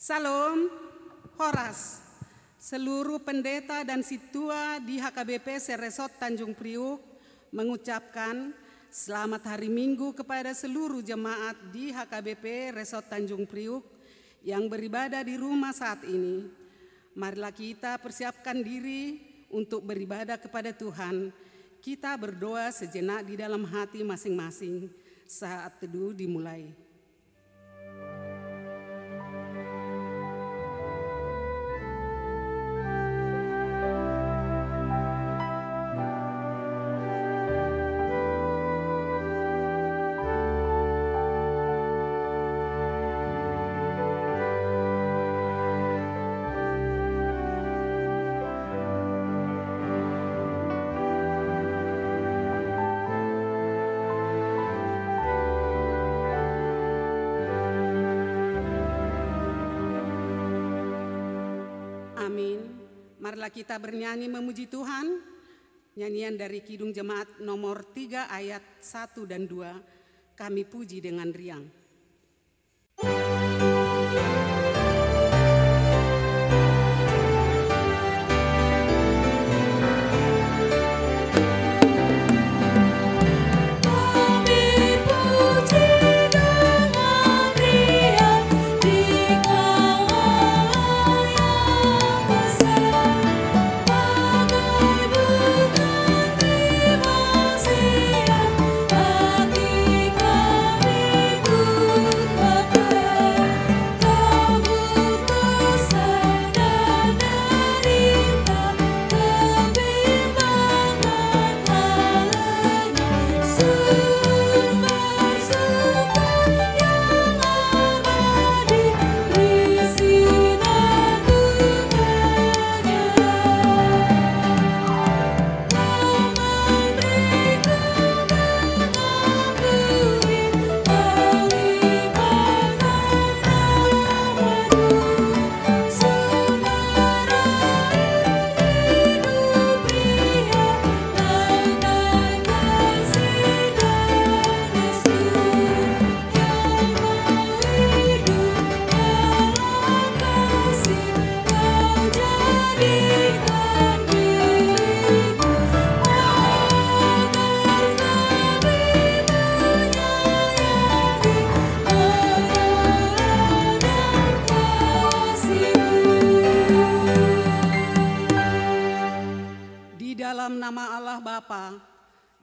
Salam, Horas, seluruh pendeta dan situa di HKBP Seresot Tanjung Priuk mengucapkan selamat hari Minggu kepada seluruh jemaat di HKBP Resort Tanjung Priuk yang beribadah di rumah saat ini. Marilah kita persiapkan diri untuk beribadah kepada Tuhan. Kita berdoa sejenak di dalam hati masing-masing saat teduh dimulai. Amin. Marilah kita bernyanyi memuji Tuhan. Nyanyian dari Kidung Jemaat nomor 3 ayat 1 dan 2. Kami puji dengan riang.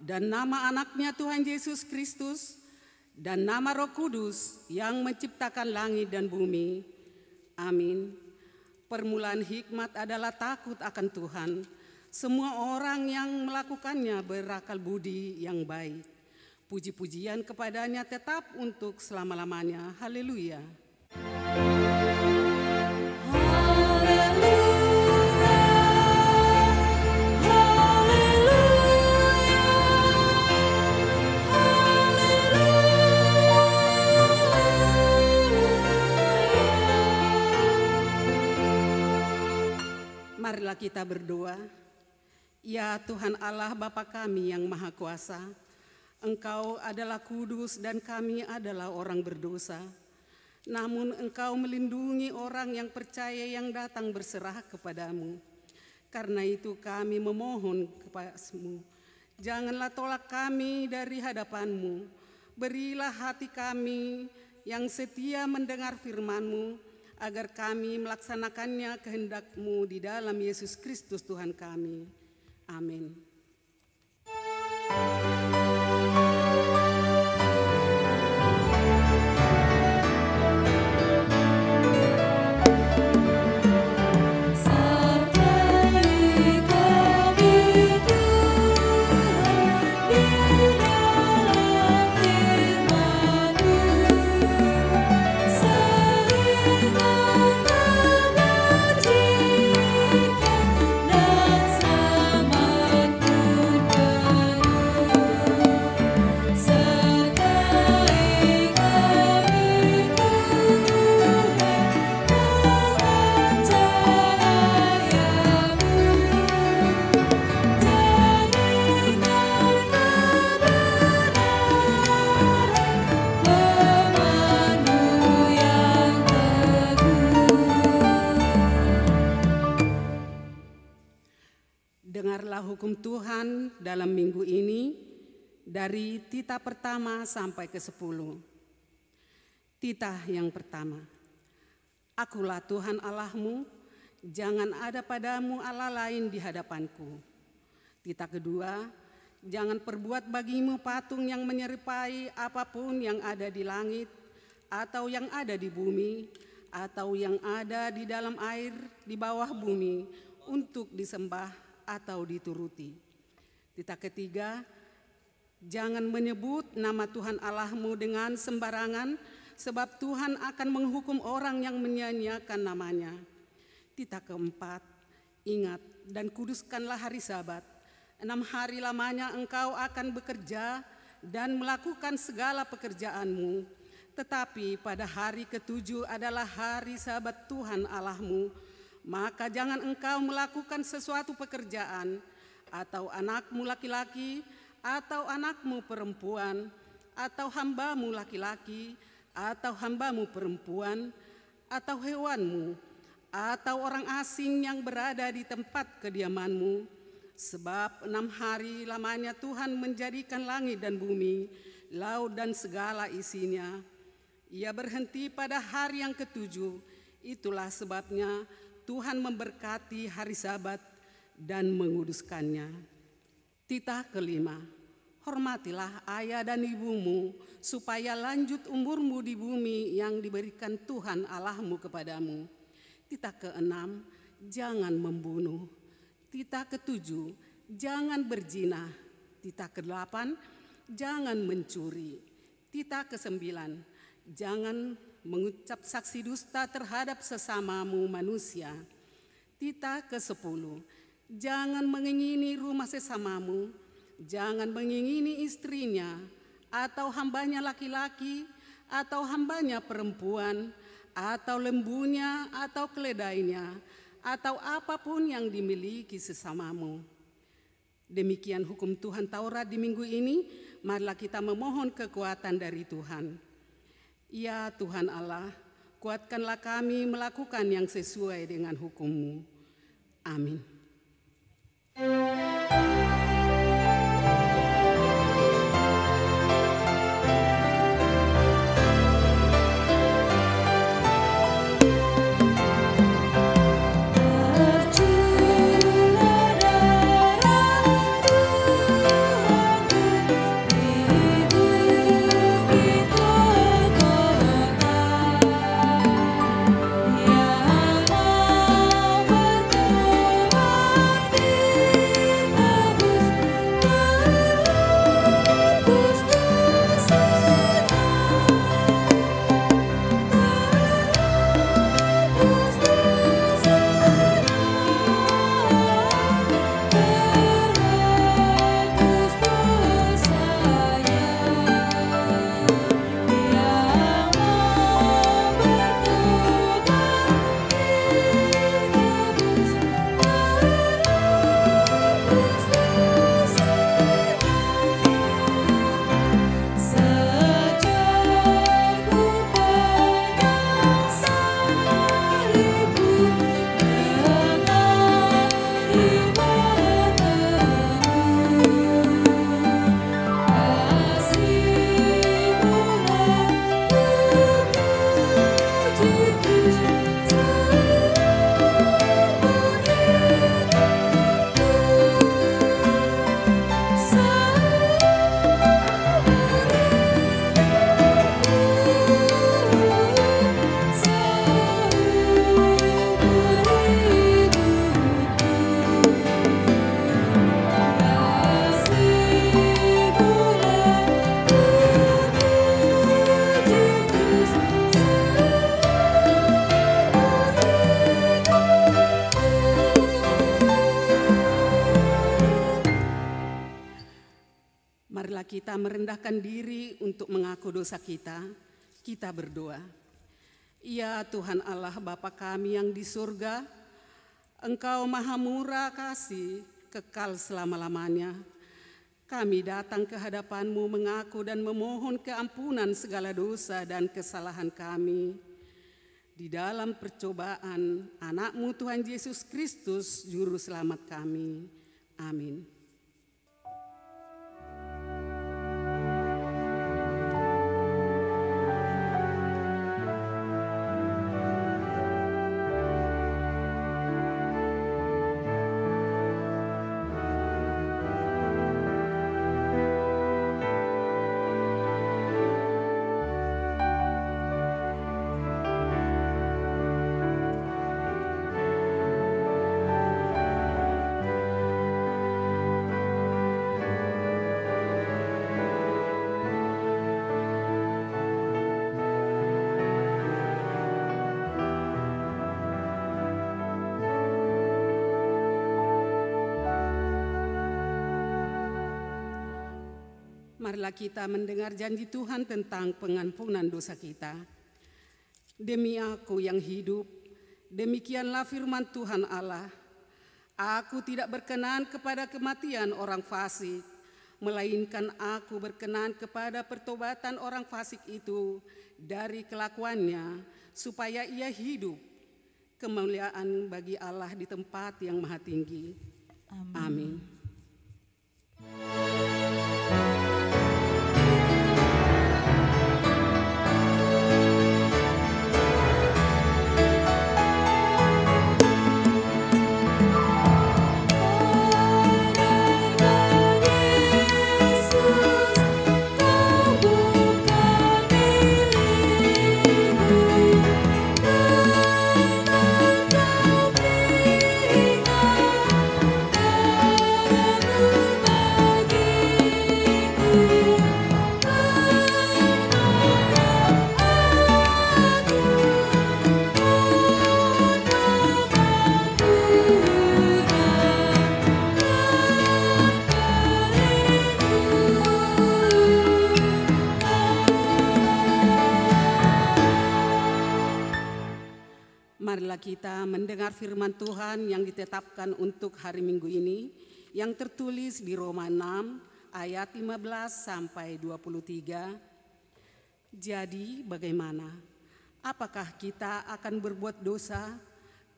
Dan nama anaknya Tuhan Yesus Kristus, dan nama Roh Kudus yang menciptakan langit dan bumi. Amin. Permulaan hikmat adalah takut akan Tuhan. Semua orang yang melakukannya berakal budi yang baik. Puji-pujian kepadanya tetap untuk selama-lamanya. Haleluya. Marilah kita berdoa. Ya Tuhan Allah Bapa kami yang Maha Kuasa, Engkau adalah kudus dan kami adalah orang berdosa. Namun Engkau melindungi orang yang percaya yang datang berserah kepadamu. Karena itu kami memohon kepadamu, janganlah tolak kami dari hadapan-Mu. Berilah hati kami yang setia mendengar firman-Mu, agar kami melaksanakannya kehendak-Mu di dalam Yesus Kristus Tuhan kami. Amin. Dengarlah hukum Tuhan dalam minggu ini dari titah pertama sampai ke-10. Titah yang pertama, Akulah Tuhan Allahmu, jangan ada padamu Allah lain di hadapanku. Titah kedua, jangan perbuat bagimu patung yang menyerupai apapun yang ada di langit, atau yang ada di bumi, atau yang ada di dalam air di bawah bumi, untuk disembah atau dituruti. Titah ketiga, jangan menyebut nama Tuhan Allahmu dengan sembarangan, sebab Tuhan akan menghukum orang yang menyia-nyiakan namanya. Titah keempat, ingat dan kuduskanlah hari Sabat. 6 hari lamanya engkau akan bekerja dan melakukan segala pekerjaanmu. Tetapi pada hari ke-7 adalah hari Sabat Tuhan Allahmu. Maka jangan engkau melakukan sesuatu pekerjaan, atau anakmu laki-laki, atau anakmu perempuan, atau hambamu laki-laki, atau hambamu perempuan, atau hewanmu, atau orang asing yang berada di tempat kediamanmu. Sebab 6 hari lamanya Tuhan menjadikan langit dan bumi, laut dan segala isinya. Ia berhenti pada hari yang ke-7, itulah sebabnya Tuhan memberkati hari Sabat dan menguduskannya. Titah kelima, hormatilah ayah dan ibumu, supaya lanjut umurmu di bumi yang diberikan Tuhan Allahmu kepadamu. Titah keenam, jangan membunuh. Titah ketujuh, jangan berzina. Titah kedelapan, jangan mencuri. Titah kesembilan, jangan mengucap saksi dusta terhadap sesamamu manusia. Titah ke-10, jangan mengingini rumah sesamamu, jangan mengingini istrinya, atau hambanya laki-laki, atau hambanya perempuan, atau lembunya, atau keledainya, atau apapun yang dimiliki sesamamu. Demikian hukum Tuhan Taurat di minggu ini, marilah kita memohon kekuatan dari Tuhan. Ya Tuhan Allah, kuatkanlah kami melakukan yang sesuai dengan hukum-Mu. Amin. Ya Allah berdoa Marilah kita merendahkan diri untuk mengaku dosa kita. Kita berdoa. Ya Tuhan Allah Bapa kami yang di surga, Engkau maha murah kasih, kekal selama-lamanya. Kami datang ke hadapan-Mu mengaku dan memohon keampunan segala dosa dan kesalahan kami. Di dalam percobaan anak-Mu Tuhan Yesus Kristus, Juru Selamat kami. Amin. Marilah kita mendengar janji Tuhan tentang pengampunan dosa kita. Demi Aku yang hidup, demikianlah firman Tuhan Allah. Aku tidak berkenan kepada kematian orang fasik, melainkan Aku berkenan kepada pertobatan orang fasik itu dari kelakuannya, supaya ia hidup. Kemuliaan bagi Allah di tempat yang maha tinggi. Amin. Marilah kita mendengar firman Tuhan yang ditetapkan untuk hari Minggu ini, yang tertulis di Roma 6 ayat 15 sampai 23. Jadi bagaimana? Apakah kita akan berbuat dosa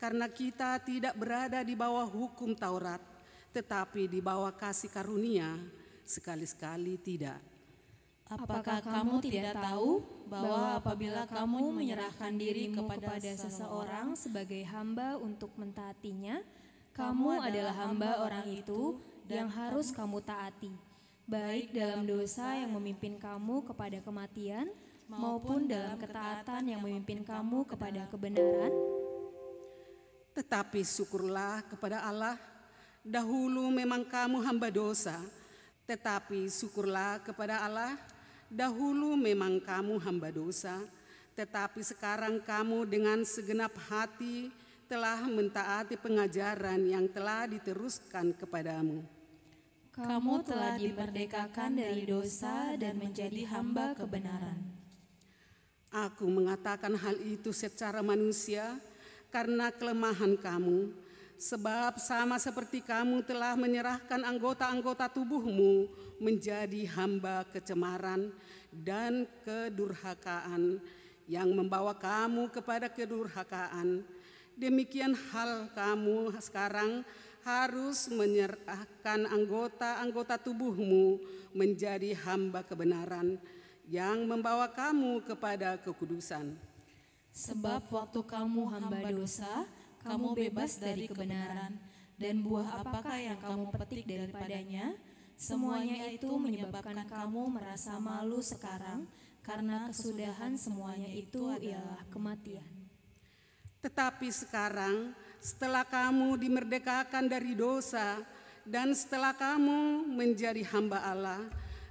karena kita tidak berada di bawah hukum Taurat, tetapi di bawah kasih karunia? Sekali-sekali tidak. Apakah kamu tidak tahu bahwa apabila kamu menyerahkan dirimu kepada seseorang sebagai hamba untuk mentaatinya, kamu adalah hamba orang itu yang harus kamu taati, baik dalam dosa yang memimpin kamu kepada kematian, maupun dalam ketaatan yang memimpin kamu kepada kebenaran? Tetapi syukurlah kepada Allah, dahulu memang kamu hamba dosa, tetapi syukurlah kepada Allah, dahulu memang kamu hamba dosa, tetapi sekarang kamu dengan segenap hati telah mentaati pengajaran yang telah diteruskan kepadamu. Kamu telah dimerdekakan dari dosa dan menjadi hamba kebenaran. Aku mengatakan hal itu secara manusia karena kelemahan kamu, sebab sama seperti kamu telah menyerahkan anggota-anggota tubuhmu menjadi hamba kecemaran dan kedurhakaan yang membawa kamu kepada kedurhakaan. Demikian hal kamu sekarang harus menyerahkan anggota-anggota tubuhmu menjadi hamba kebenaran yang membawa kamu kepada kekudusan. Sebab waktu kamu hamba dosa, kamu bebas dari kebenaran, dan buah apakah yang kamu petik daripadanya? Semuanya itu menyebabkan kamu merasa malu sekarang, karena kesudahan semuanya itu ialah kematian. Tetapi sekarang, setelah kamu dimerdekakan dari dosa, dan setelah kamu menjadi hamba Allah,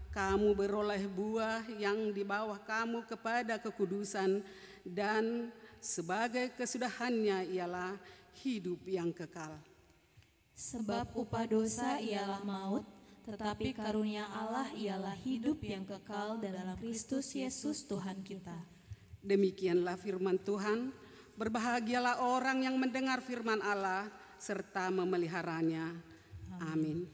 kamu beroleh buah yang di bawah kamu kepada kekudusan, dan sebagai kesudahannya ialah hidup yang kekal. Sebab upah dosa ialah maut, tetapi karunia Allah ialah hidup yang kekal dalam Kristus Yesus Tuhan kita. Demikianlah firman Tuhan. Berbahagialah orang yang mendengar firman Allah serta memeliharanya. Amin.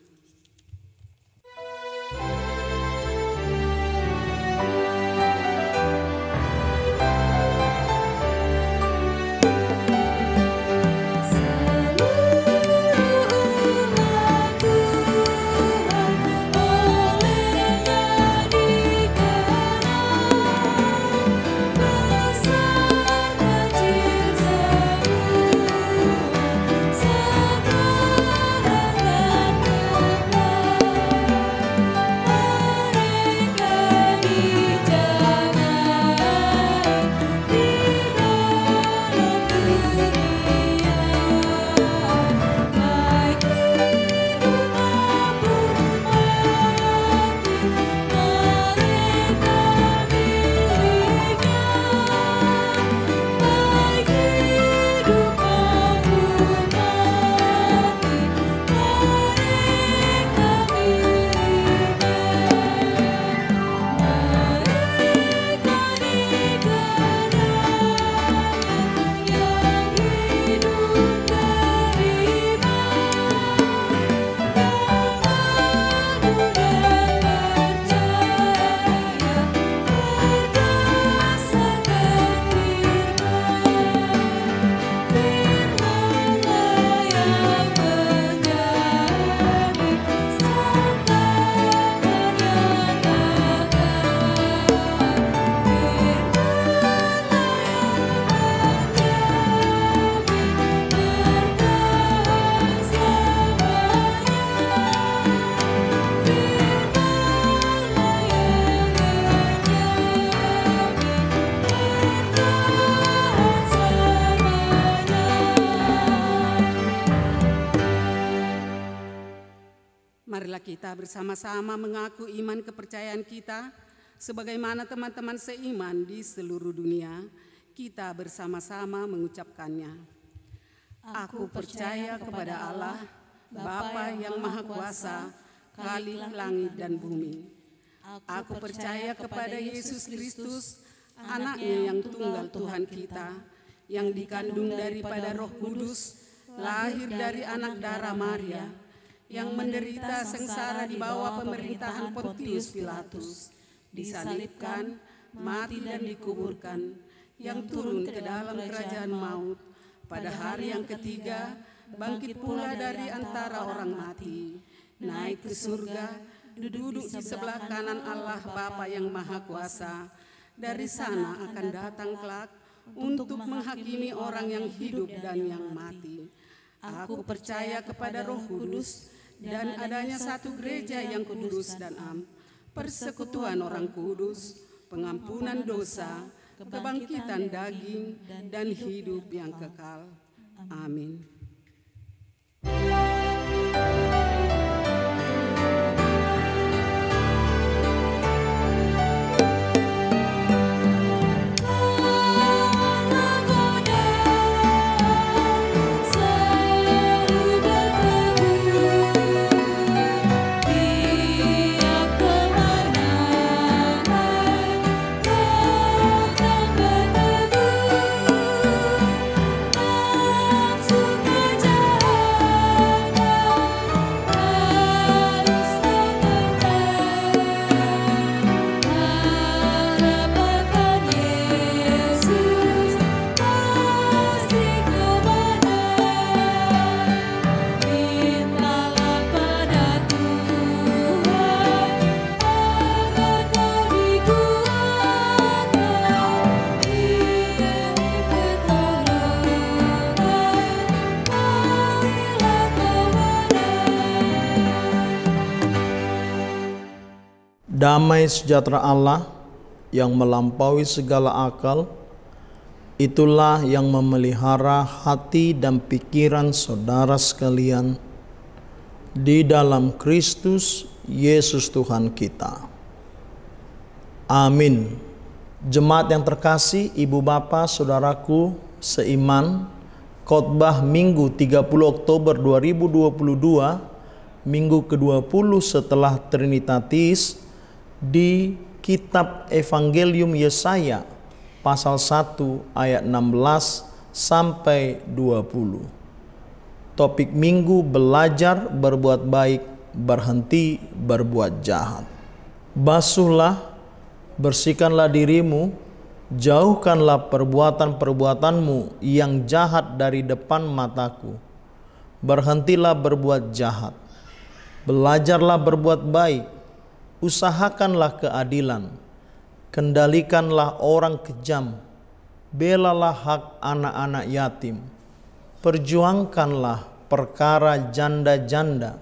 Marilah kita bersama-sama mengaku iman kepercayaan kita sebagaimana teman-teman seiman di seluruh dunia. Kita bersama-sama mengucapkannya. Aku percaya kepada Allah, Bapa yang Maha Kuasa, Khalik langit dan bumi. Aku percaya kepada Yesus Kristus, Anaknya yang tunggal Tuhan kita, yang dikandung daripada Roh Kudus, lahir dari anak darah Maria, yang menderita sengsara di bawah pemerintahan Pontius Pilatus, disalibkan, mati dan dikuburkan, yang turun ke dalam kerajaan maut, pada hari yang ketiga bangkit pula dari antara orang mati, naik ke surga, duduk di sebelah kanan Allah Bapa yang Maha Kuasa. Dari sana akan datang kelak untuk menghakimi orang yang hidup dan yang mati. Aku percaya kepada Roh Kudus dan adanya satu gereja yang kudus dan am, persekutuan orang kudus, pengampunan dosa, kebangkitan daging, dan hidup yang kekal. Amin. Damai sejahtera Allah yang melampaui segala akal, itulah yang memelihara hati dan pikiran saudara sekalian di dalam Kristus Yesus Tuhan kita. Amin. Jemaat yang terkasih, Ibu Bapa, Saudaraku seiman, khotbah Minggu 30 Oktober 2022 minggu ke-20 setelah Trinitatis di kitab Evangelium Yesaya pasal 1 ayat 16 sampai 20. Topik minggu belajar berbuat baik, berhenti berbuat jahat. Basuhlah, bersihkanlah dirimu, jauhkanlah perbuatan-perbuatanmu yang jahat dari depan mataku. Berhentilah berbuat jahat, belajarlah berbuat baik, usahakanlah keadilan, kendalikanlah orang kejam, belalah hak anak-anak yatim, perjuangkanlah perkara janda-janda.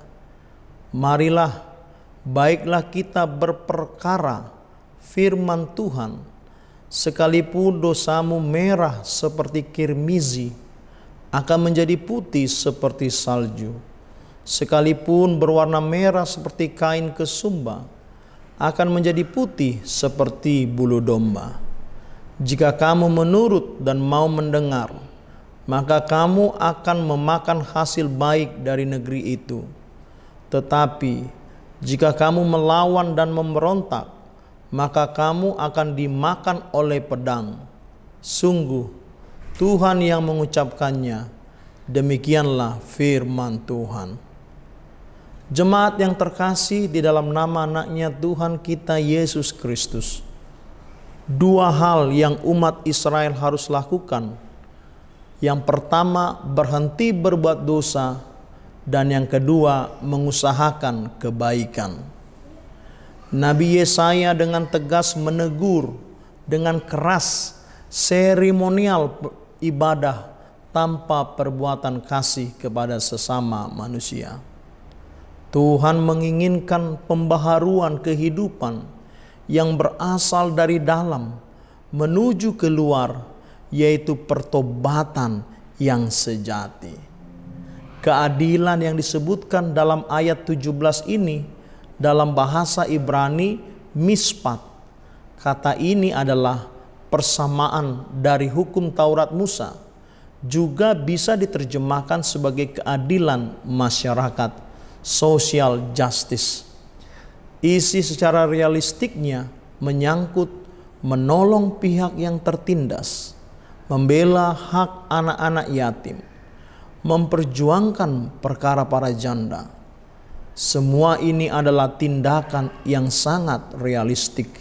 Marilah, baiklah kita berperkara firman Tuhan, sekalipun dosamu merah seperti kirmizi, akan menjadi putih seperti salju. Sekalipun berwarna merah seperti kain kesumba, akan menjadi putih seperti bulu domba. Jika kamu menurut dan mau mendengar, maka kamu akan memakan hasil baik dari negeri itu. Tetapi jika kamu melawan dan memberontak, maka kamu akan dimakan oleh pedang. Sungguh Tuhan yang mengucapkannya, demikianlah firman Tuhan. Jemaat yang terkasih di dalam nama anaknya Tuhan kita Yesus Kristus, dua hal yang umat Israel harus lakukan. Yang pertama, berhenti berbuat dosa, dan yang kedua, mengusahakan kebaikan. Nabi Yesaya dengan tegas menegur dengan keras seremonial ibadah tanpa perbuatan kasih kepada sesama manusia. Tuhan menginginkan pembaharuan kehidupan yang berasal dari dalam menuju keluar, yaitu pertobatan yang sejati. Keadilan yang disebutkan dalam ayat 17 ini dalam bahasa Ibrani mispat. Kata ini adalah persamaan dari hukum Taurat Musa, juga bisa diterjemahkan sebagai keadilan masyarakat, social justice. Isi secara realistiknya menyangkut menolong pihak yang tertindas, membela hak anak-anak yatim, memperjuangkan perkara para janda. Semua ini adalah tindakan yang sangat realistik.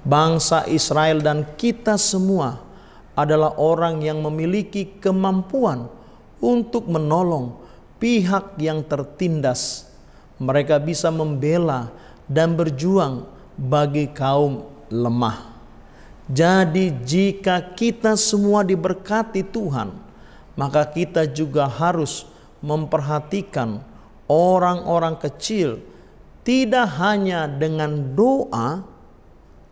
Bangsa Israel dan kita semua adalah orang yang memiliki kemampuan untuk menolong pihak yang tertindas. Mereka bisa membela dan berjuang bagi kaum lemah. Jadi jika kita semua diberkati Tuhan, maka kita juga harus memperhatikan orang-orang kecil, tidak hanya dengan doa,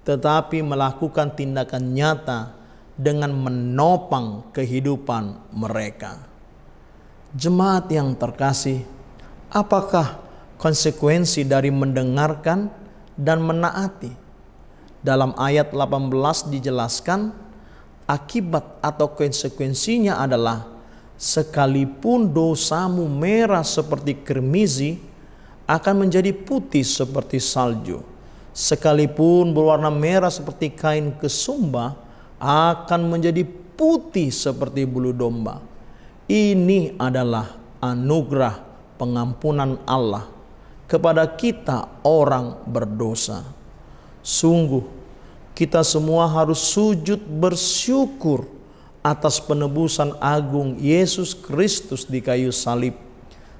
tetapi melakukan tindakan nyata dengan menopang kehidupan mereka. Jemaat yang terkasih, apakah konsekuensi dari mendengarkan dan menaati? Dalam ayat 18 dijelaskan, akibat atau konsekuensinya adalah sekalipun dosamu merah seperti kirmizi, akan menjadi putih seperti salju. Sekalipun berwarna merah seperti kain kesumba, akan menjadi putih seperti bulu domba. Ini adalah anugerah pengampunan Allah kepada kita orang berdosa. Sungguh kita semua harus sujud bersyukur atas penebusan agung Yesus Kristus di kayu salib.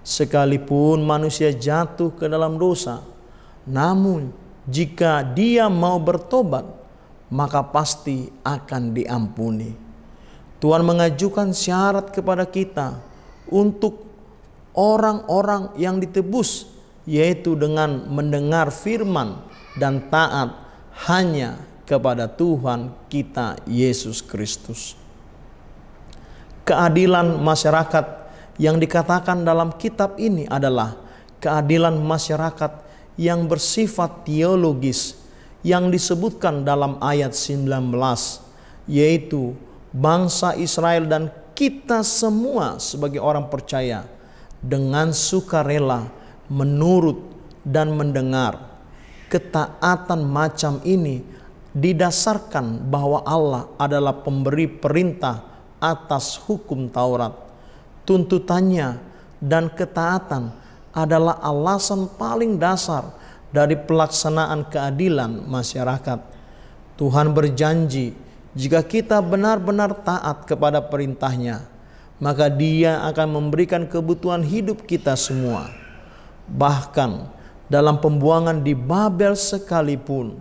Sekalipun manusia jatuh ke dalam dosa, namun jika dia mau bertobat, maka pasti akan diampuni. Tuhan mengajukan syarat kepada kita untuk orang-orang yang ditebus, yaitu dengan mendengar firman dan taat hanya kepada Tuhan kita Yesus Kristus. Keadilan masyarakat yang dikatakan dalam kitab ini adalah keadilan masyarakat yang bersifat teologis yang disebutkan dalam ayat 19, yaitu bangsa Israel dan kita semua sebagai orang percaya dengan sukarela menurut, dan mendengar. Ketaatan macam ini didasarkan bahwa Allah adalah pemberi perintah atas hukum Taurat. Tuntutannya dan ketaatan adalah alasan paling dasar dari pelaksanaan keadilan masyarakat. Tuhan berjanji, jika kita benar-benar taat kepada perintahnya, maka Dia akan memberikan kebutuhan hidup kita semua. Bahkan dalam pembuangan di Babel sekalipun,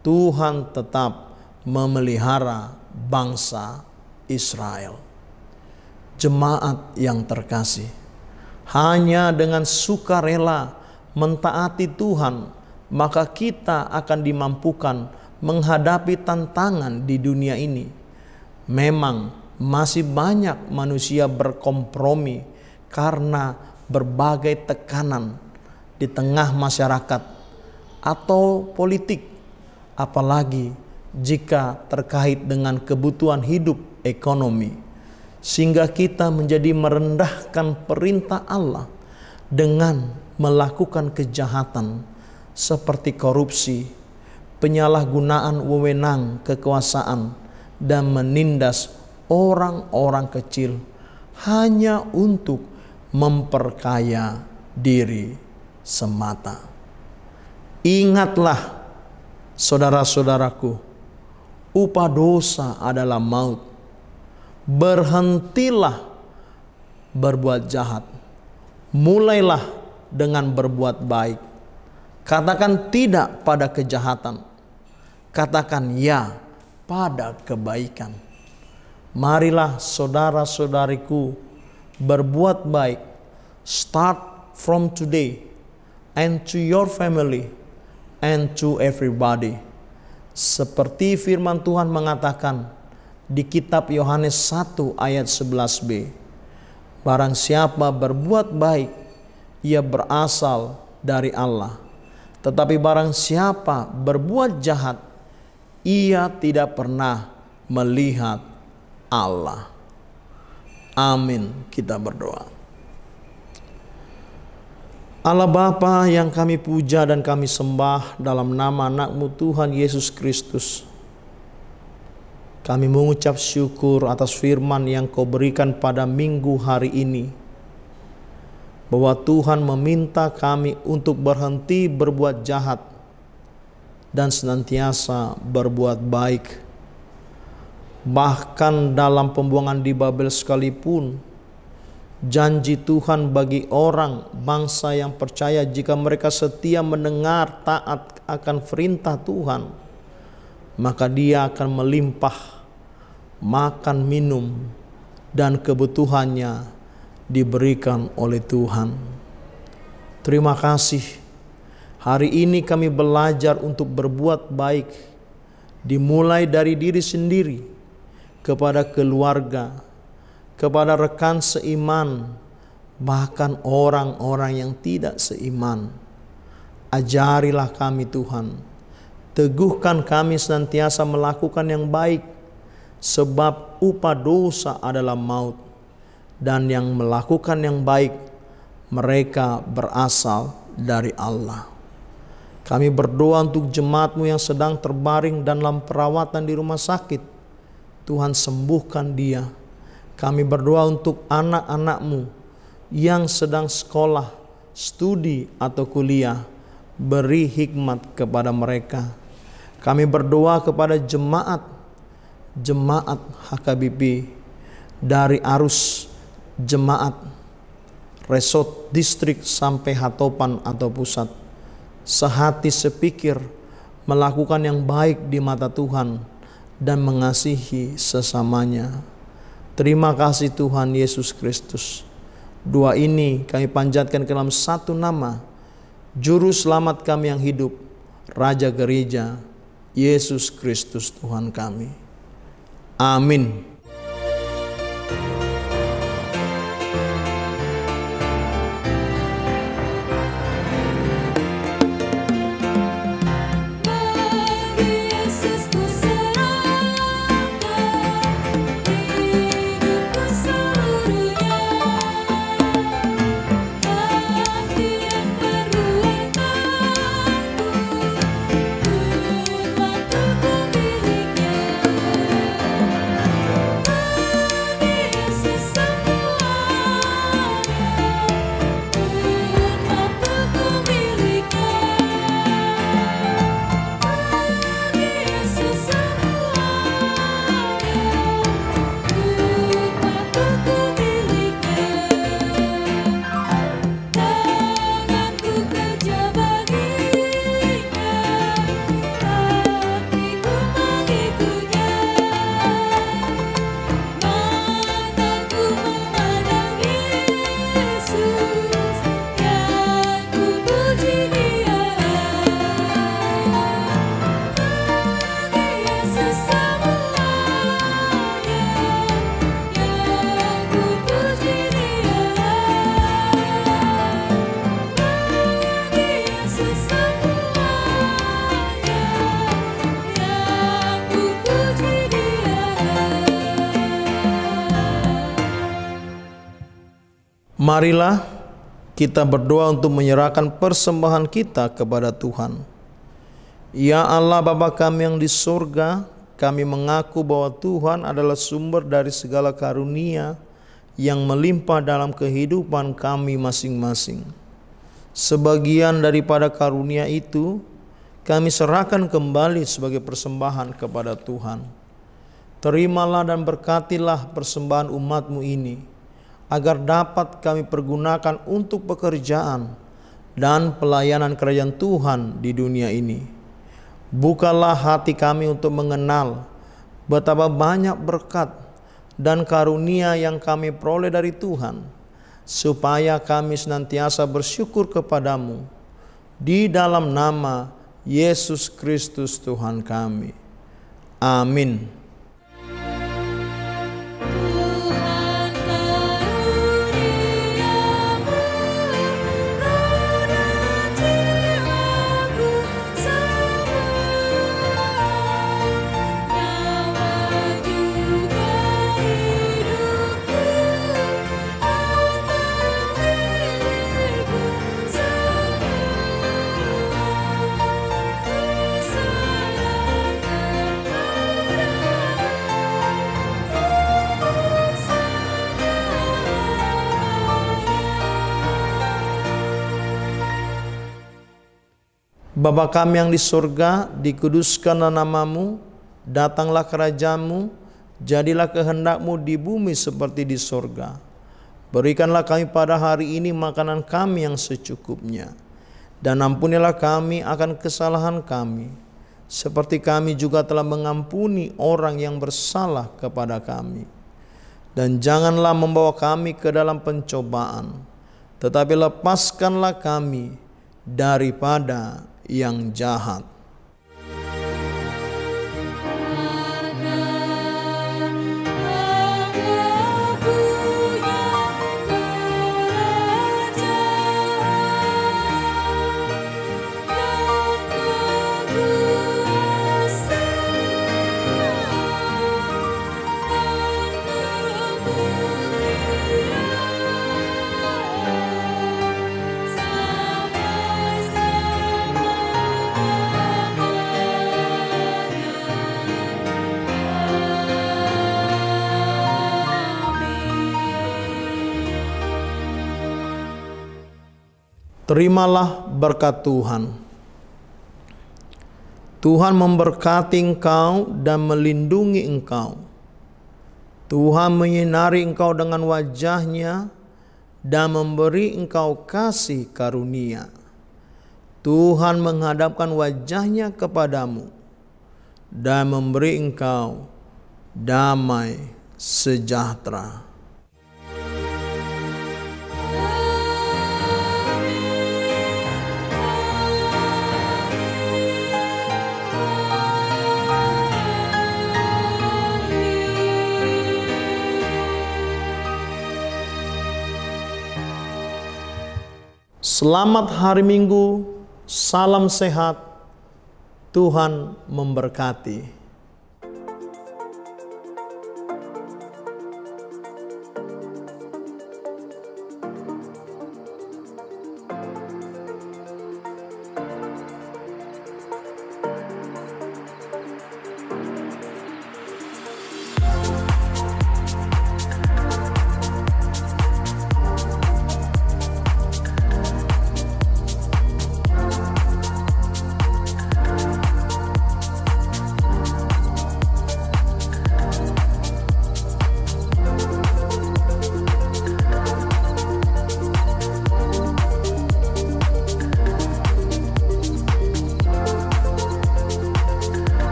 Tuhan tetap memelihara bangsa Israel. Jemaat yang terkasih, hanya dengan sukarela mentaati Tuhan, maka kita akan dimampukan menghadapi tantangan di dunia ini. Memang masih banyak manusia berkompromi karena berbagai tekanan di tengah masyarakat atau politik, apalagi jika terkait dengan kebutuhan hidup ekonomi, sehingga kita menjadi merendahkan perintah Allah dengan melakukan kejahatan seperti korupsi, penyalahgunaan wewenang kekuasaan, dan menindas orang-orang kecil hanya untuk memperkaya diri semata. Ingatlah, saudara-saudaraku, upah dosa adalah maut. Berhentilah berbuat jahat. Mulailah dengan berbuat baik. Katakan tidak pada kejahatan. Katakan ya pada kebaikan. Marilah saudara-saudariku berbuat baik. Start from today, and to your family, and to everybody. Seperti firman Tuhan mengatakan di kitab Yohanes 1 ayat 11b. Barang siapa berbuat baik, ia berasal dari Allah. Tetapi barang siapa berbuat jahat, ia tidak pernah melihat Allah. Amin. Kita berdoa. Allah Bapa yang kami puja dan kami sembah dalam nama anak-Mu Tuhan Yesus Kristus, kami mengucap syukur atas firman yang Kau berikan pada minggu hari ini, bahwa Tuhan meminta kami untuk berhenti berbuat jahat dan senantiasa berbuat baik. Bahkan dalam pembuangan di Babel sekalipun, janji Tuhan bagi orang bangsa yang percaya, jika mereka setia mendengar taat akan perintah Tuhan, maka Dia akan melimpah makan, minum, dan kebutuhannya diberikan oleh Tuhan. Terima kasih. Hari ini kami belajar untuk berbuat baik, dimulai dari diri sendiri, kepada keluarga, kepada rekan seiman, bahkan orang-orang yang tidak seiman. Ajarilah kami Tuhan, teguhkan kami senantiasa melakukan yang baik, sebab upah dosa adalah maut, dan yang melakukan yang baik, mereka berasal dari Allah. Kami berdoa untuk jemaat-Mu yang sedang terbaring dalam perawatan di rumah sakit. Tuhan, sembuhkan dia. Kami berdoa untuk anak-anak-Mu yang sedang sekolah, studi, atau kuliah. Beri hikmat kepada mereka. Kami berdoa kepada jemaat HKBP, dari Arus, jemaat Resort Distrik sampai Hatopan atau pusat, sehati sepikir melakukan yang baik di mata Tuhan dan mengasihi sesamanya. Terima kasih Tuhan Yesus Kristus. Doa ini kami panjatkan ke dalam satu nama, Juru Selamat kami yang hidup, Raja Gereja, Yesus Kristus Tuhan kami. Amin. Marilah kita berdoa untuk menyerahkan persembahan kita kepada Tuhan. Ya Allah Bapa kami yang di surga, kami mengaku bahwa Tuhan adalah sumber dari segala karunia yang melimpah dalam kehidupan kami masing-masing. Sebagian daripada karunia itu kami serahkan kembali sebagai persembahan kepada Tuhan. Terimalah dan berkatilah persembahan umat-Mu ini, agar dapat kami pergunakan untuk pekerjaan dan pelayanan kerajaan Tuhan di dunia ini. Bukalah hati kami untuk mengenal betapa banyak berkat dan karunia yang kami peroleh dari Tuhan, supaya kami senantiasa bersyukur kepadamu di dalam nama Yesus Kristus Tuhan kami. Amin. Bapa kami yang di surga, dikuduskanlah nama-Mu, datanglah kerajaan-Mu, jadilah kehendak-Mu di bumi seperti di surga. Berikanlah kami pada hari ini makanan kami yang secukupnya, dan ampunilah kami akan kesalahan kami, seperti kami juga telah mengampuni orang yang bersalah kepada kami. Dan janganlah membawa kami ke dalam pencobaan, tetapi lepaskanlah kami daripada yang jahat. Terimalah berkat Tuhan. Tuhan memberkati engkau dan melindungi engkau. Tuhan menyinari engkau dengan wajah-Nya dan memberi engkau kasih karunia. Tuhan menghadapkan wajah-Nya kepadamu dan memberi engkau damai sejahtera. Selamat hari Minggu, salam sehat, Tuhan memberkati.